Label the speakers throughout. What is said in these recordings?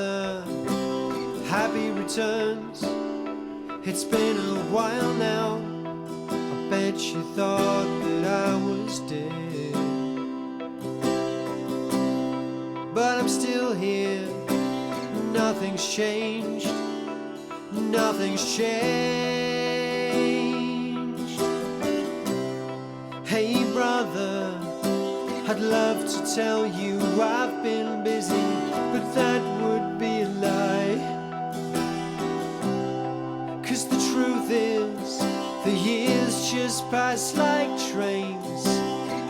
Speaker 1: brother, happy returns. It's been a while now. I bet you thought that I was dead, but I'm still here. Nothing's changed. Nothing's changed. Hey brother, I'd love to tell you I've been busy, but that would be a lie. 'Cause the truth is, the years just pass like trains.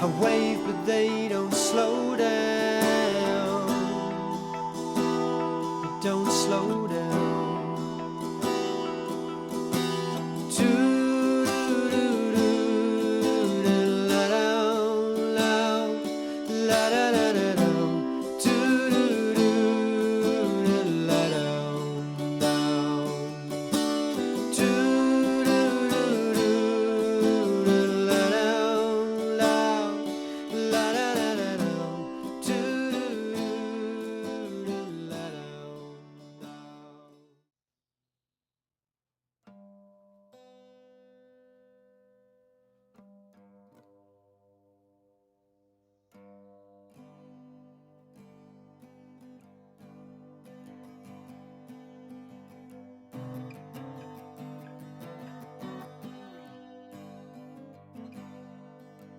Speaker 1: I wave but they don't slow down. They don't slow down.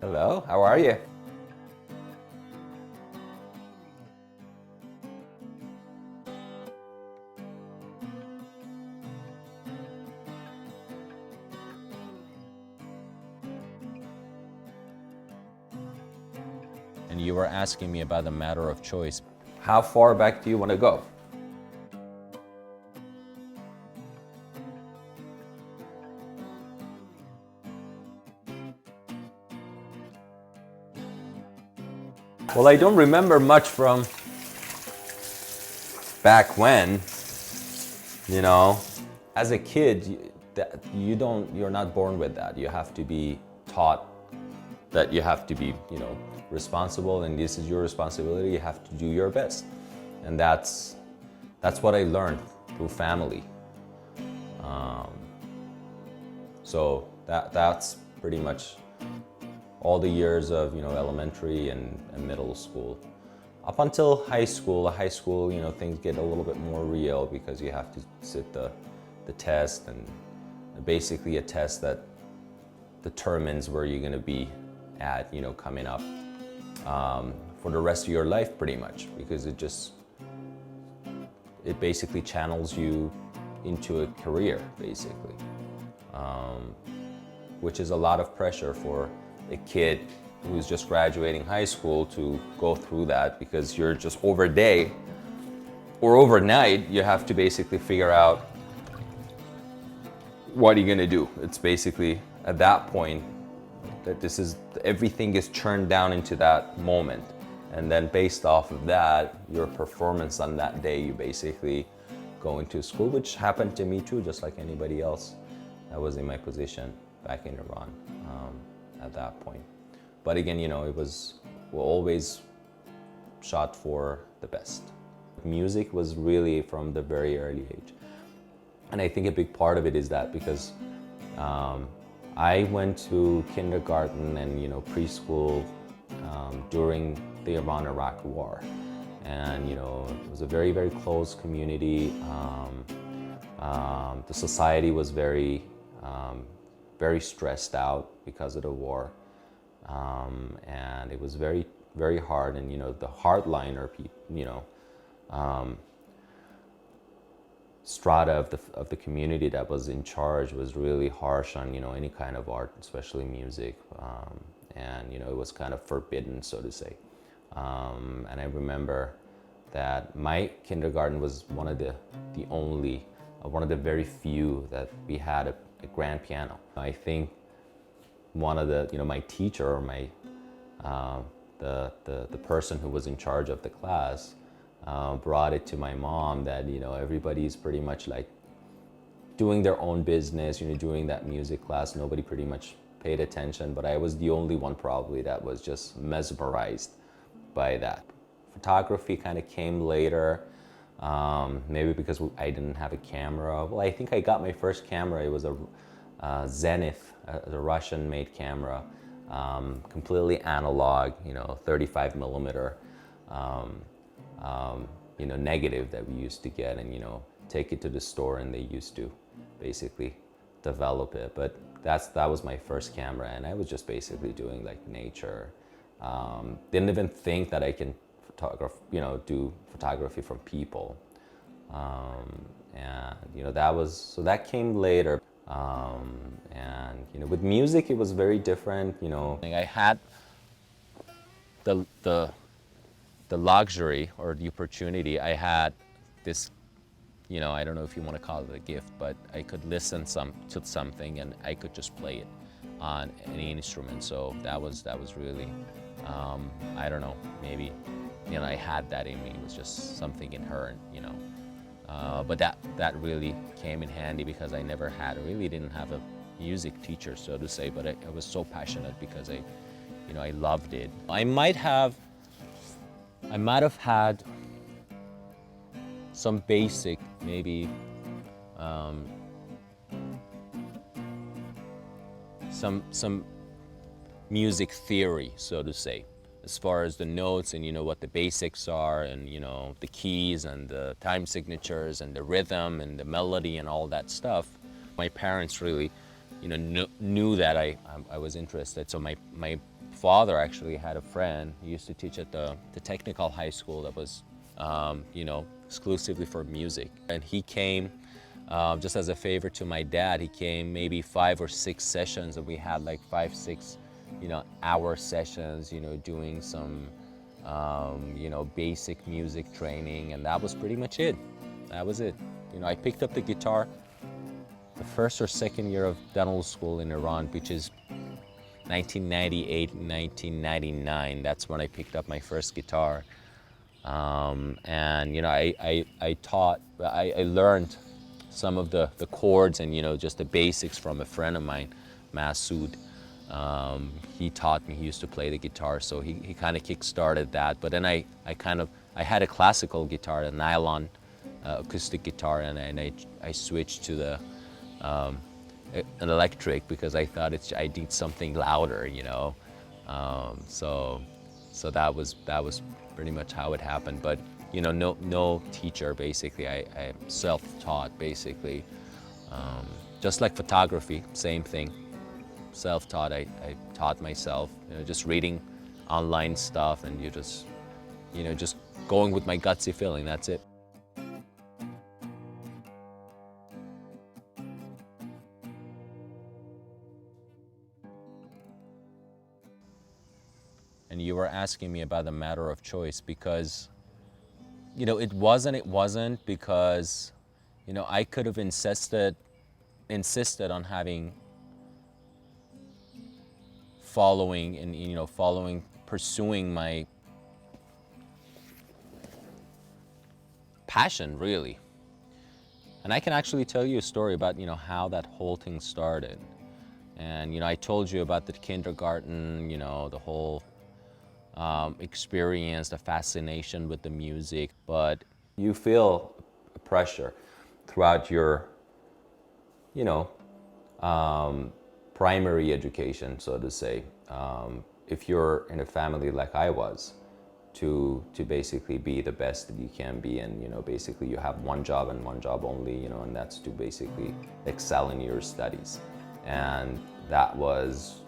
Speaker 2: Hello, how are you? And you were asking me about the matter of choice. How far back do you want to go? Well, I don't remember much from back when, you know. As a kid, you're not born with that. You have to be taught that you have to be, you know, responsible, and this is your responsibility. You have to do your best, and that's what I learned through family. So that's pretty much all the years of, you know, elementary and middle school. Up until high school, you know, things get a little bit more real because you have to sit the test, and basically a test that determines where you're gonna be at, you know, coming up for the rest of your life pretty much, because it basically channels you into a career, basically, which is a lot of pressure for a kid who's just graduating high school to go through that, because you're just over day or overnight, you have to basically figure out what are you gonna do. It's basically at that point that everything is churned down into that moment. And then based off of that, your performance on that day, you basically go into school, which happened to me too, just like anybody else that was in my position back in Iran at that point. But again, you know, we always shot for the best. Music was really from the very early age. And I think a big part of it is that because I went to kindergarten and, you know, preschool during the Iran-Iraq War. And, you know, it was a very, very close community. The society was very, very stressed out because of the war. And it was very, very hard. And, you know, the hardliner people, you know, strata of the community that was in charge was really harsh on, you know, any kind of art, especially music. And, you know, it was kind of forbidden, so to say. And I remember that my kindergarten was one of the very few that we had a grand piano. I think one of the, you know, my teacher or my the person who was in charge of the class brought it to my mom that, you know, everybody's pretty much like doing their own business, you know, doing that music class. Nobody pretty much paid attention, but I was the only one probably that was just mesmerized by that. Photography kind of came later. Maybe because I didn't have a camera. Well, I think I got my first camera. It was a Zenith, a Russian-made camera, completely analog, 35 millimeter, negative that we used to get, and take it to the store, and they used to basically develop it. But that was my first camera, and I was just basically doing like nature. Didn't even think that I can do photography from people, and that came later. And with music, it was very different. I had the luxury or the opportunity. I had this, I don't know if you want to call it a gift, but I could listen to something and I could just play it on any instrument. So that was really, I don't know, maybe, I had that in me. It was just something inherent, but that really came in handy because I really didn't have a music teacher, so to say, but I was so passionate because I loved it. I might have had some basic, maybe, some music theory, so to say, as far as the notes and what the basics are, and the keys and the time signatures and the rhythm and the melody and all that stuff. My parents really knew that I was interested. So my father actually had a friend. He used to teach at the technical high school that was exclusively for music, and he came just as a favor to my dad. He came maybe 5 or 6 sessions, and we had like 5-6 hour sessions, doing some, basic music training, and that was pretty much it. That was it. I picked up the guitar the first or second year of dental school in Iran, which is 1998, 1999. That's when I picked up my first guitar. And, I learned some of the chords and, just the basics from a friend of mine, Masood. He taught me. He used to play the guitar, so he kind of kick-started that. But then I had a classical guitar, a nylon acoustic guitar, and I switched to an electric because I thought I need something louder, So that was pretty much how it happened. But no teacher basically. I self-taught basically, just like photography, same thing. Self-taught. I taught myself, just reading online stuff, and just going with my gutsy feeling. That's it. And you were asking me about the matter of choice because, it wasn't because, I could have insisted on pursuing my passion, really. And I can actually tell you a story about, how that whole thing started. And, I told you about the kindergarten, the whole experience, the fascination with the music, but you feel pressure throughout your, primary education, so to say. If you're in a family like I was, to basically be the best that you can be, and basically you have one job and one job only, and that's to basically excel in your studies, and that was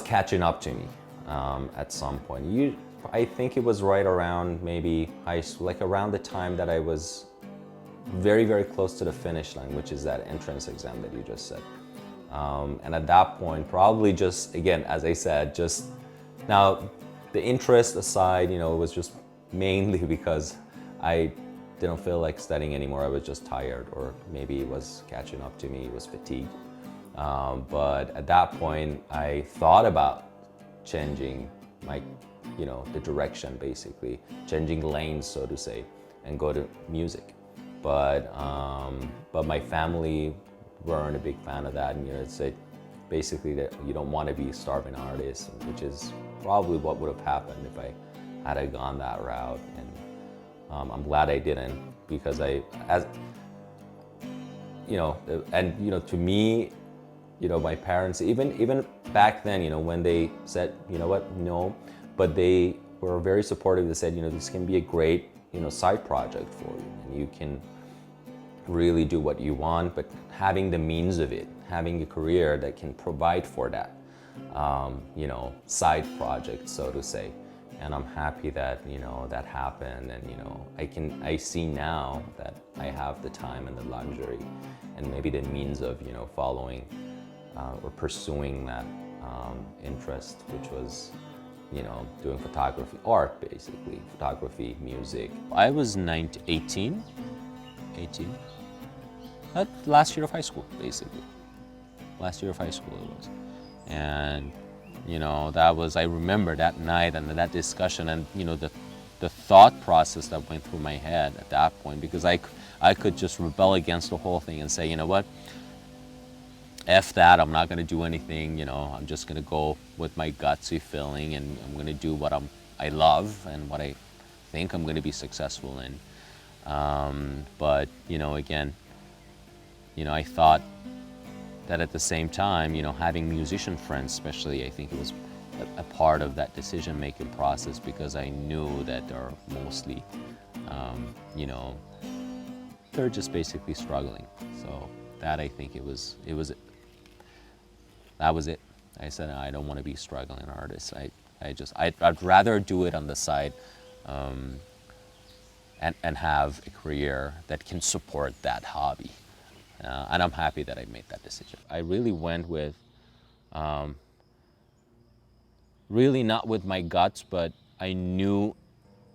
Speaker 2: catching up to me. At some point. I think it was right around maybe high school, like around the time that I was very, very close to the finish line, which is that entrance exam that you just said. And at that point, probably just, again, as I said, just now the interest aside, it was just mainly because I didn't feel like studying anymore. I was just tired, or maybe it was catching up to me, it was fatigue. But at that point, I thought about changing my, the direction, basically changing lanes, so to say, and go to music. But my family weren't a big fan of that, and it's basically that you don't want to be a starving artist, which is probably what would have happened if I had gone that route. I'm glad I didn't, because as you know, and you know, to me, you know, my parents, even back then, you know, when they said, you know what, no, but they were very supportive. They said, you know, this can be a great, you know, side project for you, and you can really do what you want, but having the means of it, having a career that can provide for that, you know, side project, so to say. And I'm happy that, you know, that happened, and you know, I see now that I have the time and the luxury and maybe the means of, you know, following or pursuing that interest, which was, you know, doing photography, art basically, photography, music. I was 18. Last year of high school, basically. Last year of high school it was. And, you know, that was, I remember that night and that discussion, and, you know, the thought process that went through my head at that point, because I could just rebel against the whole thing and say, you know what, F that, I'm not gonna do anything, you know, I'm just gonna go with my gutsy feeling, and I'm gonna do what I love and what I think I'm gonna be successful in. But, you know, again, you know, I thought that at the same time, you know, having musician friends especially, I think it was a part of that decision-making process, because I knew that they're mostly, you know, they're just basically struggling. So that, I think that was it. I said, I don't want to be a struggling artist. I'd rather do it on the side, and have a career that can support that hobby. And I'm happy that I made that decision. I really went with, really not with my guts, but I knew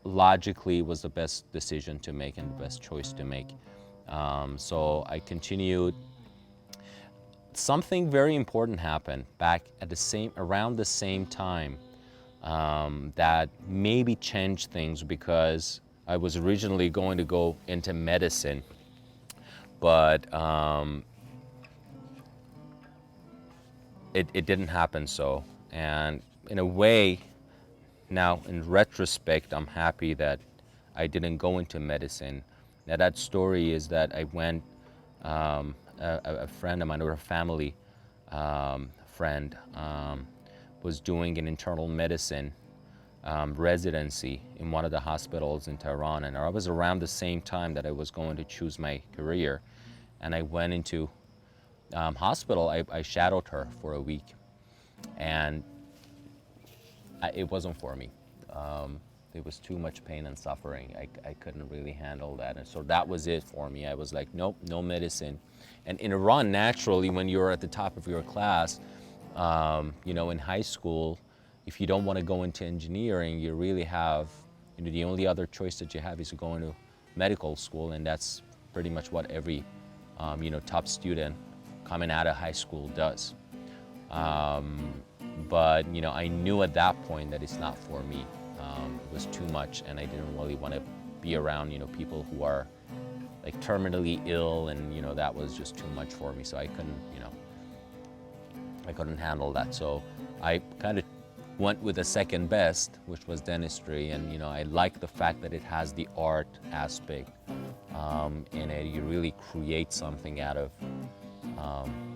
Speaker 2: logically it was the best decision to make and the best choice to make. So I continued. Something very important happened back at around the same time, that maybe changed things, because I was originally going to go into medicine, but it didn't happen so. And in a way, now in retrospect, I'm happy that I didn't go into medicine. Now that story is that I went, a friend of mine, or a family friend, was doing an internal medicine residency in one of the hospitals in Tehran, and I was around the same time that I was going to choose my career, and I went into hospital. I shadowed her for a week, and it wasn't for me. It was too much pain and suffering. I couldn't really handle that, and so that was it for me. I was like, nope, no medicine. And in Iran, naturally, when you're at the top of your class, you know, in high school, if you don't want to go into engineering, you really have, you know, the only other choice that you have is to go into medical school, and that's pretty much what every, you know, top student coming out of high school does. But, you know, I knew at that point that it's not for me. It was too much, and I didn't really want to be around, you know, people who are like terminally ill, and, you know, that was just too much for me. So I couldn't, you know, I couldn't handle that. So I kind of went with the second best, which was dentistry. And, you know, I like the fact that it has the art aspect in it. You really create something out of,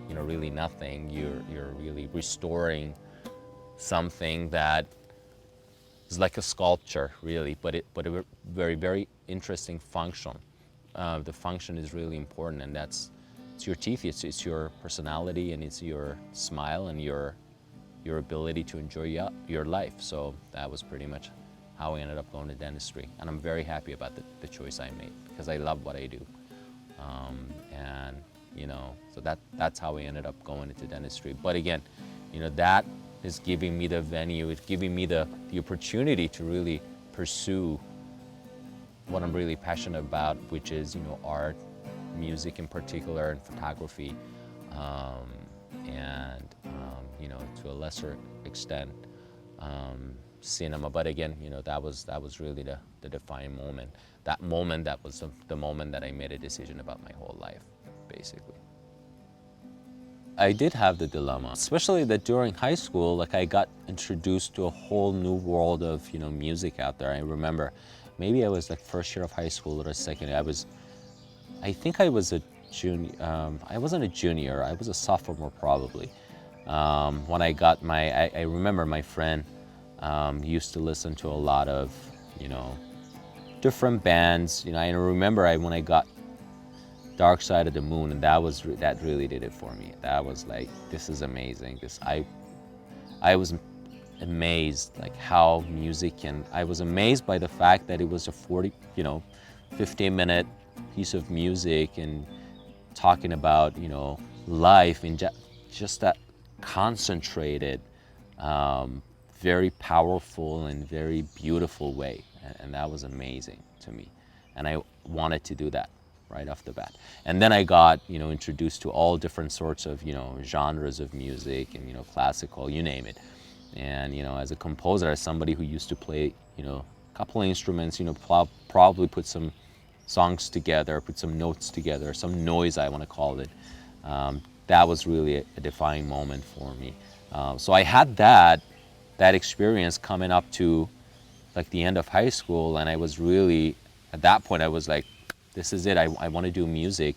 Speaker 2: you know, really nothing. You're really restoring something that is like a sculpture, really, but a very, very interesting function. The function is really important, and it's your teeth, it's your personality, and it's your smile, and your ability to enjoy your life. So that was pretty much how I ended up going to dentistry, and I'm very happy about the choice I made, because I love what I do. And, you know, so that's how I ended up going into dentistry. But again, you know, that is giving me the venue, it's giving me the opportunity to really pursue what I'm really passionate about, which is, you know, art, music in particular, and photography, and, you know, to a lesser extent, cinema. But again, you know, that was really the defining moment. That was the moment that I made a decision about my whole life, basically. I did have the dilemma, especially that during high school, like, I got introduced to a whole new world of, you know, music out there. I remember
Speaker 3: maybe I was like first year of high school or second year. I think I was a junior. I wasn't a junior. I was a sophomore probably. When I got I remember my friend used to listen to a lot of, you know, different bands. You know, I remember when I got Dark Side of the Moon, and that really did it for me. That was like, this is amazing. I was amazed like how music I was amazed by the fact that it was a 15-minute piece of music and talking about, you know, life in just that concentrated, very powerful and very beautiful way. And that was amazing to me. And I wanted to do that right off the bat. And then I got, you know, introduced to all different sorts of, you know, genres of music and, you know, classical, you name it. And, you know, as a composer, as somebody who used to play, you know, a couple of instruments, you know, probably put some songs together, put some notes together, some noise, I want to call it. That was really a defining moment for me. So I had that experience coming up to like the end of high school, and I was really, at that point, I was like, this is it, I want to do music.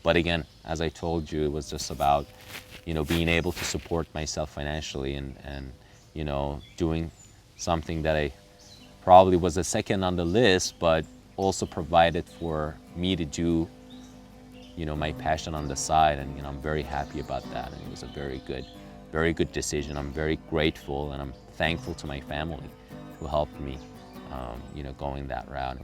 Speaker 3: But again, as I told you, it was just about, you know, being able to support myself financially and you know, doing something that I probably was a second on the list, but also provided for me to do, you know, my passion on the side. And, you know, I'm very happy about that. And it was a very good decision. I'm very grateful and I'm thankful to my family who helped me, you know, going that route.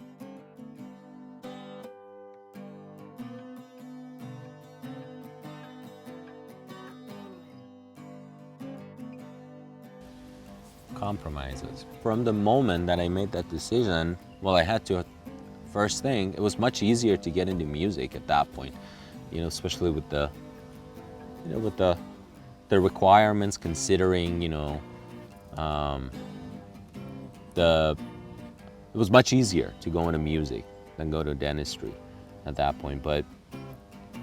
Speaker 3: Compromises. From the moment that I made that decision, well, I had to, first thing, it was much easier to get into music at that point, you know, especially with the, you know, with the requirements, considering, you know, it was much easier to go into music than go to dentistry at that point. But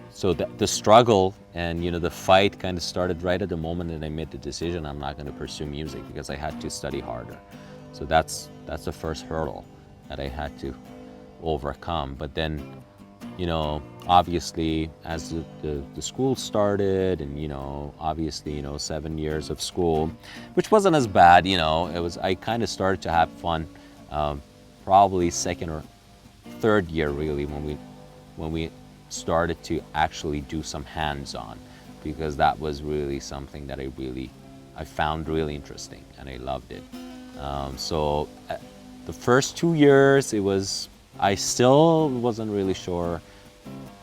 Speaker 3: so the struggle and, you know, the fight kind of started right at the moment that I made the decision I'm not going to pursue music, because I had to study harder. So that's the first hurdle that I had to overcome. But then, you know, obviously as the school started, and, you know, obviously, you know, 7 years of school, which wasn't as bad, you know, I kind of started to have fun, probably second or third year really, when we started to actually do some hands-on, because that was really something that I found really interesting and I loved it. So the first 2 years, I still wasn't really sure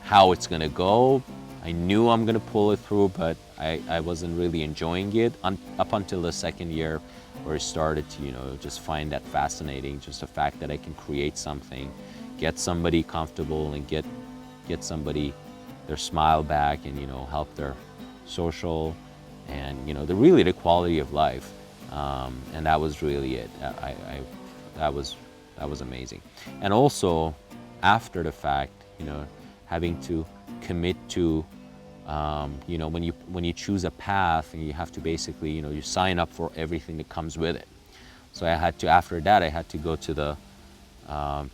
Speaker 3: how it's gonna go. I knew I'm gonna pull it through, but I wasn't really enjoying it up until the second year, where I started to, you know, just find that fascinating, just the fact that I can create something, get somebody comfortable and get somebody their smile back, and, you know, help their social and, you know, the quality of life. And that was really it. That was amazing. And also after the fact, you know, having to commit to, you know, when you choose a path, and you have to basically, you know, you sign up for everything that comes with it. So after that I had to go to the,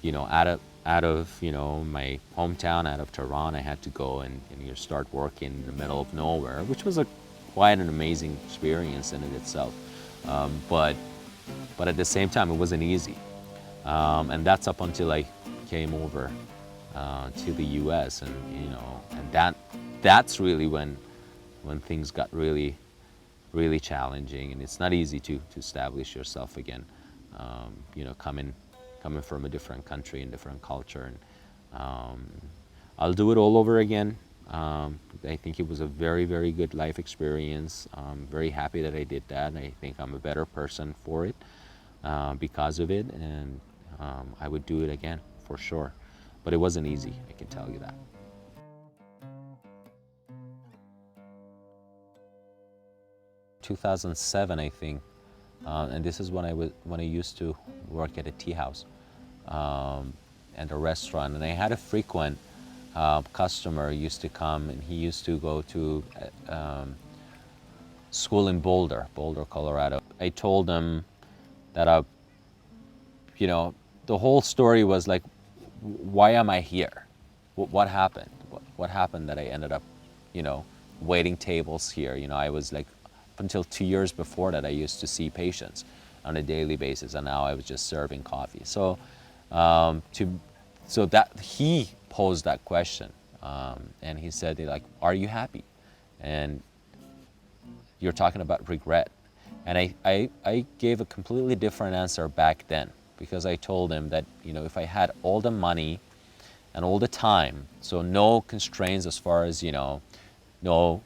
Speaker 3: you know, out of, you know, my hometown, out of Tehran, I had to go and you know, start working in the middle of nowhere, which was quite an amazing experience in it itself. But at the same time, it wasn't easy. And that's up until I came over to the US, and, you know, and that's really when things got really challenging, and it's not easy to establish yourself again. You know, coming from a different country and different culture, and I'll do it all over again. I think it was a very good life experience. I'm very happy that I did that, and I think I'm a better person for it because of it, and I would do it again for sure. But it wasn't easy, I can tell you that. In 2007, I think, and this is when I used to work at a tea house and a restaurant, and I had a frequent customer used to come, and he used to go to school in Boulder, Colorado. I told him that you know, the whole story was like, why am I here? What happened? What happened that I ended up, you know, waiting tables here? You know, I was like, up until 2 years before that, I used to see patients on a daily basis, and now I was just serving coffee. So, so that he posed that question, and he said, like, are you happy? And you're talking about regret. And I gave a completely different answer back then, because I told him that, you know, if I had all the money and all the time, so no constraints as far as, you know, no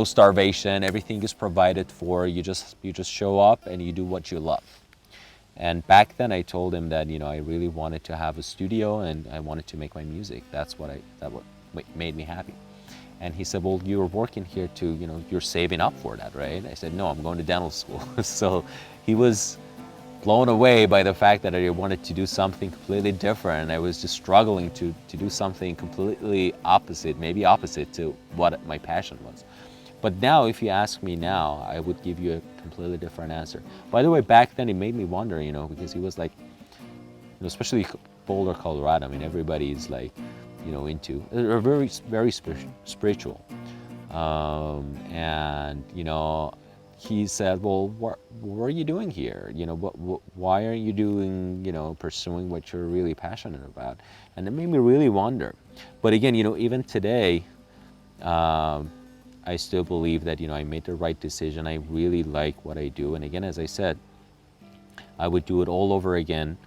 Speaker 3: starvation, everything is provided for, you just show up and you do what you love. And back then I told him that, you know, I really wanted to have a studio and I wanted to make my music. That what made me happy. And he said, well, you're working here to, you know, you're saving up for that, right? I said, no, I'm going to dental school. So he was blown away by the fact that I wanted to do something completely different. And I was just struggling to do something completely opposite, maybe opposite to what my passion was. But now, if you ask me now, I would give you a completely different answer. By the way, back then it made me wonder, you know, because he was like, you know, especially Boulder, Colorado, I mean, everybody's like, you know, into, they're very, very spiritual. And, you know, he said, well, what are you doing here? You know, why aren't you doing, you know, pursuing what you're really passionate about? And it made me really wonder. But again, you know, even today, I still believe that, you know, I made the right decision. I really like what I do. And again, as I said, I would do it all over again,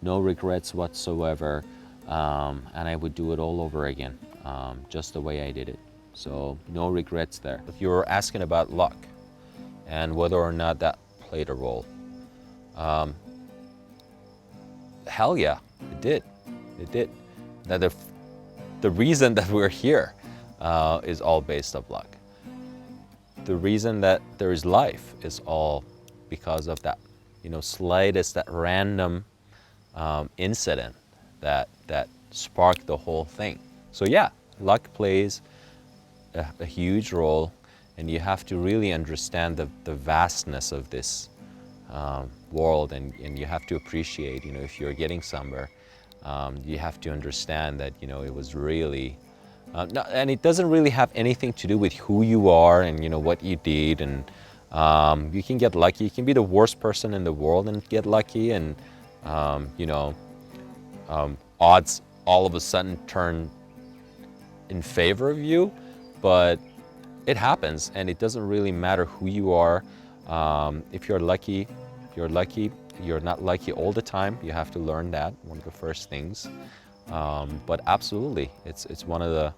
Speaker 3: no regrets whatsoever. And I would do it all over again, just the way I did it. So no regrets there.
Speaker 2: If you were asking about luck and whether or not that played a role, hell yeah, it did. It did. Now the reason that we're here is all based off luck. The reason that there is life is all because of that, you know, slightest, that random incident that sparked the whole thing. So yeah, luck plays a huge role, and you have to really understand the vastness of this world, and you have to appreciate, you know, if you're getting somewhere, you have to understand that, you know, it was really, and it doesn't really have anything to do with who you are and, you know, what you did, and you can get lucky. You can be the worst person in the world and get lucky, and you know, odds all of a sudden turn in favor of you, but it happens, and it doesn't really matter who you are. If you're lucky, you're lucky. You're not lucky all the time. You have to learn that, one of the first things. But absolutely, it's one of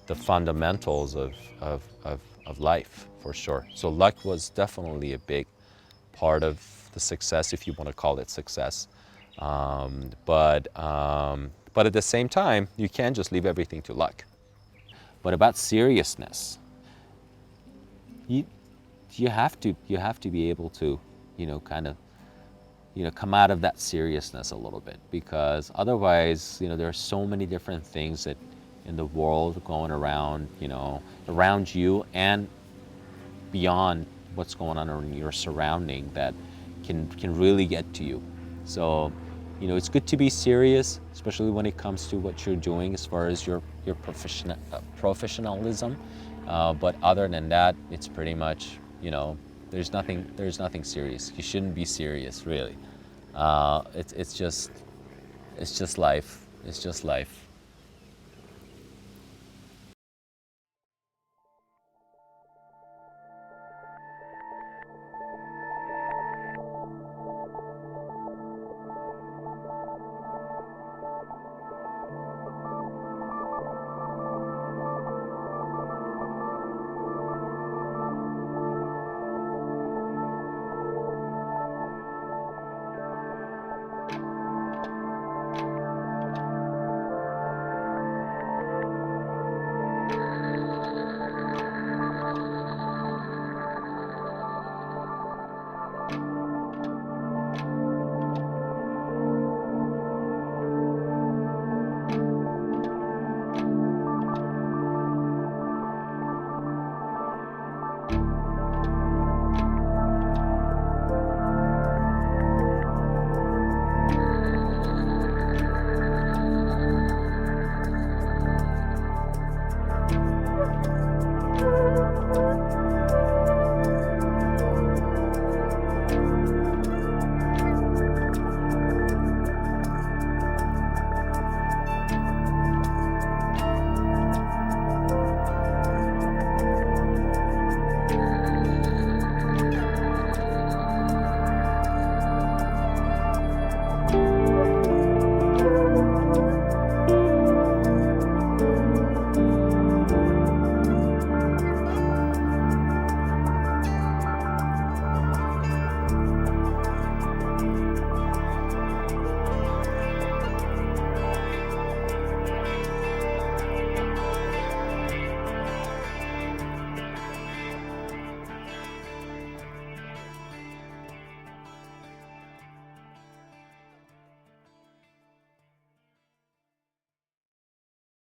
Speaker 2: the fundamentals of life, for sure. So luck was definitely a big part of the success, if you want to call it success. But at the same time, you can't just leave everything to luck.
Speaker 3: But about seriousness, you have to be able to, you know, kind of, you know, come out of that seriousness a little bit, because otherwise, you know, there are so many different things that in the world going around, you know, around you and beyond what's going on in your surrounding that can really get to you. So, you know, it's good to be serious, especially when it comes to what you're doing as far as your professionalism. But other than that, it's pretty much, you know, there's nothing serious. You shouldn't be serious, really. It's just life. It's just life.